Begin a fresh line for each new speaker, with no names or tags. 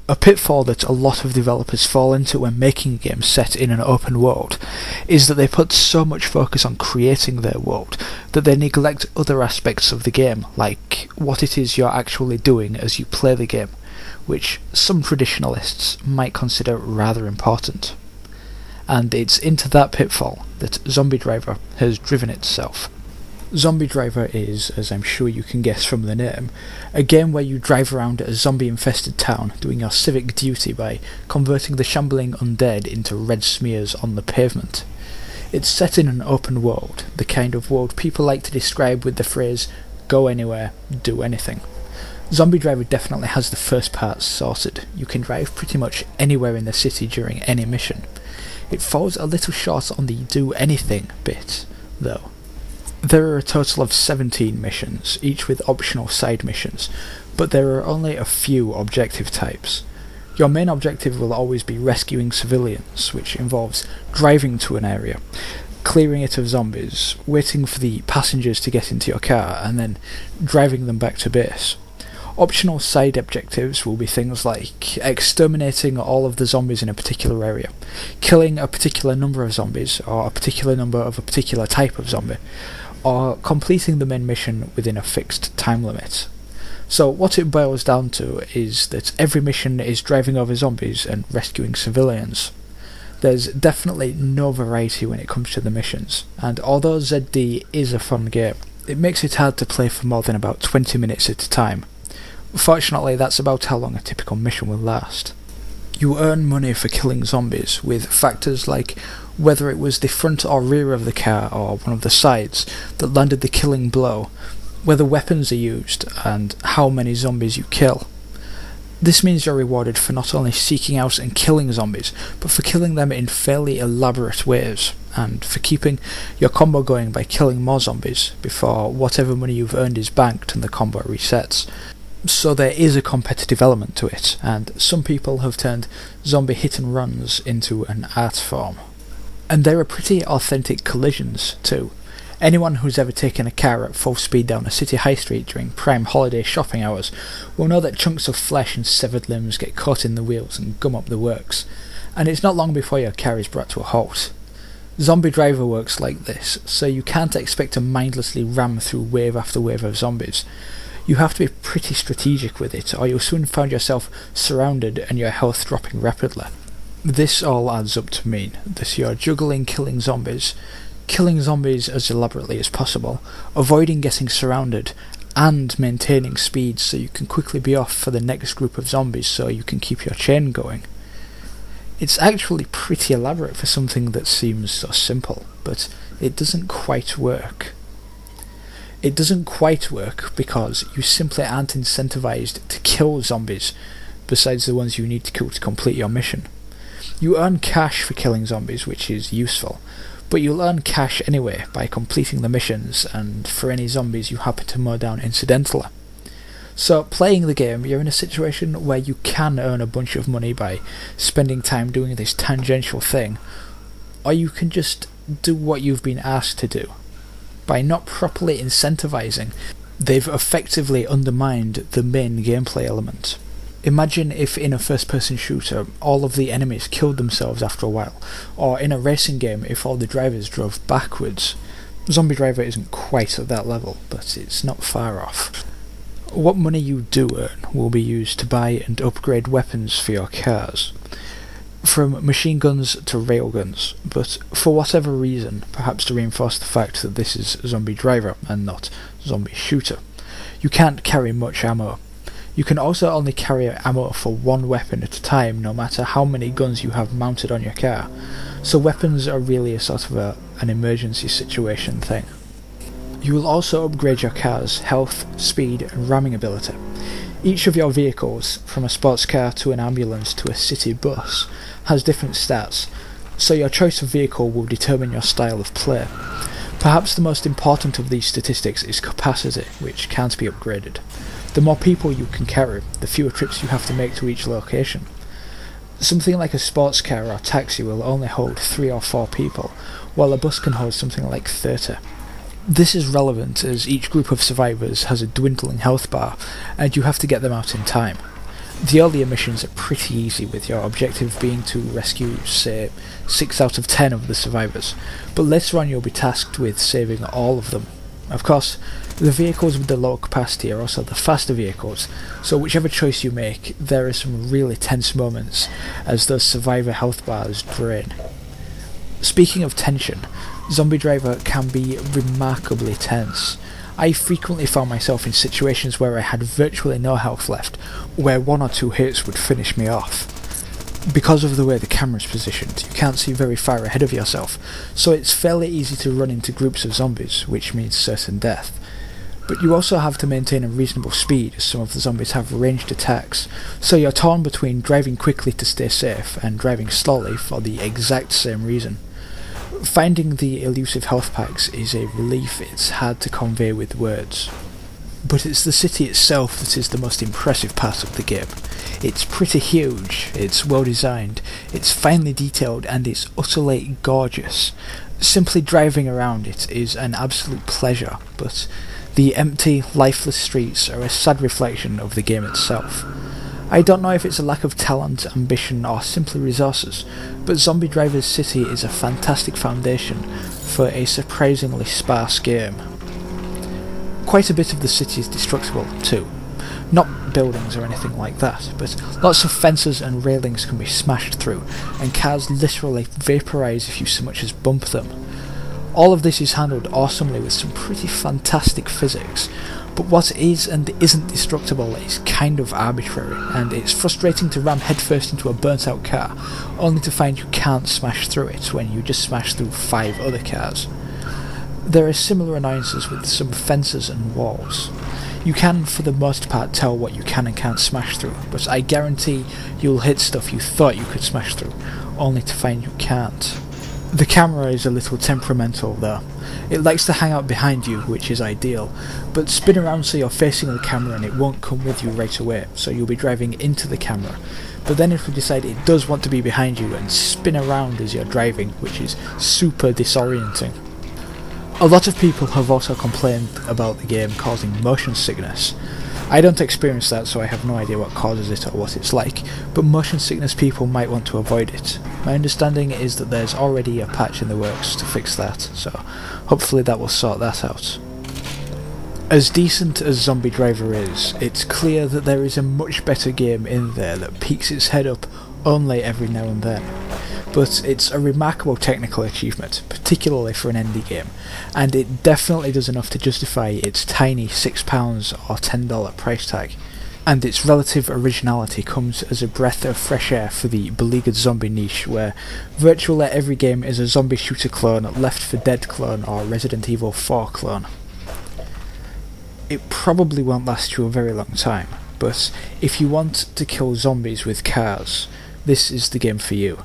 A pitfall that a lot of developers fall into when making a game set in an open world is that they put so much focus on creating their world that they neglect other aspects of the game, like what it is you're actually doing as you play the game, which some traditionalists might consider rather important. And it's into that pitfall that Zombie Driver has driven itself. Zombie Driver is, as I'm sure you can guess from the name, a game where you drive around a zombie-infested town doing your civic duty by converting the shambling undead into red smears on the pavement. It's set in an open world, the kind of world people like to describe with the phrase, go anywhere, do anything. Zombie Driver definitely has the first part sorted. You can drive pretty much anywhere in the city during any mission. It falls a little short on the do anything bit, though. There are a total of 17 missions, each with optional side missions, but there are only a few objective types. Your main objective will always be rescuing civilians, which involves driving to an area, clearing it of zombies, waiting for the passengers to get into your car, and then driving them back to base. Optional side objectives will be things like exterminating all of the zombies in a particular area, killing a particular number of zombies, or a particular number of a particular type of zombie, or completing the main mission within a fixed time limit. So what it boils down to is that every mission is driving over zombies and rescuing civilians. There's definitely no variety when it comes to the missions, and although ZD is a fun game, it makes it hard to play for more than about 20 minutes at a time. Fortunately, that's about how long a typical mission will last. You earn money for killing zombies, with factors like whether it was the front or rear of the car or one of the sides that landed the killing blow, whether weapons are used, and how many zombies you kill. This means you're rewarded for not only seeking out and killing zombies, but for killing them in fairly elaborate ways, and for keeping your combo going by killing more zombies before whatever money you've earned is banked and the combo resets. So there is a competitive element to it, and some people have turned zombie hit and runs into an art form. And there are pretty authentic collisions too. Anyone who's ever taken a car at full speed down a city high street during prime holiday shopping hours will know that chunks of flesh and severed limbs get caught in the wheels and gum up the works, and it's not long before your car is brought to a halt. Zombie Driver works like this, so you can't expect to mindlessly ram through wave after wave of zombies. You have to be pretty strategic with it, or you'll soon find yourself surrounded and your health dropping rapidly. This all adds up to mean that you're juggling killing zombies as elaborately as possible, avoiding getting surrounded, and maintaining speed so you can quickly be off for the next group of zombies so you can keep your chain going. It's actually pretty elaborate for something that seems so simple, but it doesn't quite work. It doesn't quite work because you simply aren't incentivized to kill zombies, besides the ones you need to kill to complete your mission. You earn cash for killing zombies, which is useful, but you'll earn cash anyway by completing the missions and for any zombies you happen to mow down incidentally. So playing the game, you're in a situation where you can earn a bunch of money by spending time doing this tangential thing, or you can just do what you've been asked to do. By not properly incentivizing, they've effectively undermined the main gameplay element. Imagine if in a first-person shooter all of the enemies killed themselves after a while, or in a racing game if all the drivers drove backwards. Zombie Driver isn't quite at that level, but it's not far off. What money you do earn will be used to buy and upgrade weapons for your cars, from machine guns to railguns, but for whatever reason, perhaps to reinforce the fact that this is Zombie Driver and not Zombie Shooter, you can't carry much ammo. You can also only carry ammo for one weapon at a time, no matter how many guns you have mounted on your car, so weapons are really a sort of an emergency situation thing. You will also upgrade your car's health, speed and ramming ability. Each of your vehicles, from a sports car to an ambulance to a city bus, has different stats, so your choice of vehicle will determine your style of play. Perhaps the most important of these statistics is capacity, which can't be upgraded. The more people you can carry, the fewer trips you have to make to each location. Something like a sports car or taxi will only hold 3 or 4 people, while a bus can hold something like 30. This is relevant as each group of survivors has a dwindling health bar, and you have to get them out in time. The earlier missions are pretty easy, with your objective being to rescue, say, 6 out of 10 of the survivors, but later on you'll be tasked with saving all of them. Of course, the vehicles with the lower capacity are also the faster vehicles, so whichever choice you make, there are some really tense moments as those survivor health bars drain. Speaking of tension, Zombie Driver can be remarkably tense. I frequently found myself in situations where I had virtually no health left, where 1 or 2 hits would finish me off. Because of the way the camera is positioned, you can't see very far ahead of yourself, so it's fairly easy to run into groups of zombies, which means certain death. But you also have to maintain a reasonable speed, as some of the zombies have ranged attacks, so you're torn between driving quickly to stay safe and driving slowly for the exact same reason. Finding the elusive health packs is a relief it's hard to convey with words. But it's the city itself that is the most impressive part of the game. It's pretty huge, it's well designed, it's finely detailed, and it's utterly gorgeous. Simply driving around it is an absolute pleasure, but the empty, lifeless streets are a sad reflection of the game itself. I don't know if it's a lack of talent, ambition, or simply resources, but Zombie Driver's city is a fantastic foundation for a surprisingly sparse game. Quite a bit of the city is destructible too. Not buildings or anything like that, but lots of fences and railings can be smashed through, and cars literally vaporise if you so much as bump them. All of this is handled awesomely with some pretty fantastic physics, but what is and isn't destructible is kind of arbitrary, and it's frustrating to ram headfirst into a burnt out car, only to find you can't smash through it when you just smash through 5 other cars. There are similar annoyances with some fences and walls. You can, for the most part, tell what you can and can't smash through, but I guarantee you'll hit stuff you thought you could smash through, only to find you can't. The camera is a little temperamental though. It likes to hang out behind you, which is ideal, but spin around so you're facing the camera and it won't come with you right away, so you'll be driving into the camera. But then if we decide it does want to be behind you, and spin around as you're driving, which is super disorienting. A lot of people have also complained about the game causing motion sickness. I don't experience that, so I have no idea what causes it or what it's like, but motion sickness people might want to avoid it. My understanding is that there's already a patch in the works to fix that, so hopefully that will sort that out. As decent as Zombie Driver is, it's clear that there is a much better game in there that peeks its head up only every now and then. But it's a remarkable technical achievement, particularly for an indie game, and it definitely does enough to justify its tiny £6 or $10 price tag. And its relative originality comes as a breath of fresh air for the beleaguered zombie niche, where virtually every game is a zombie shooter clone, Left 4 Dead clone, or Resident Evil 4 clone. It probably won't last you a very long time, but if you want to kill zombies with cars, this is the game for you.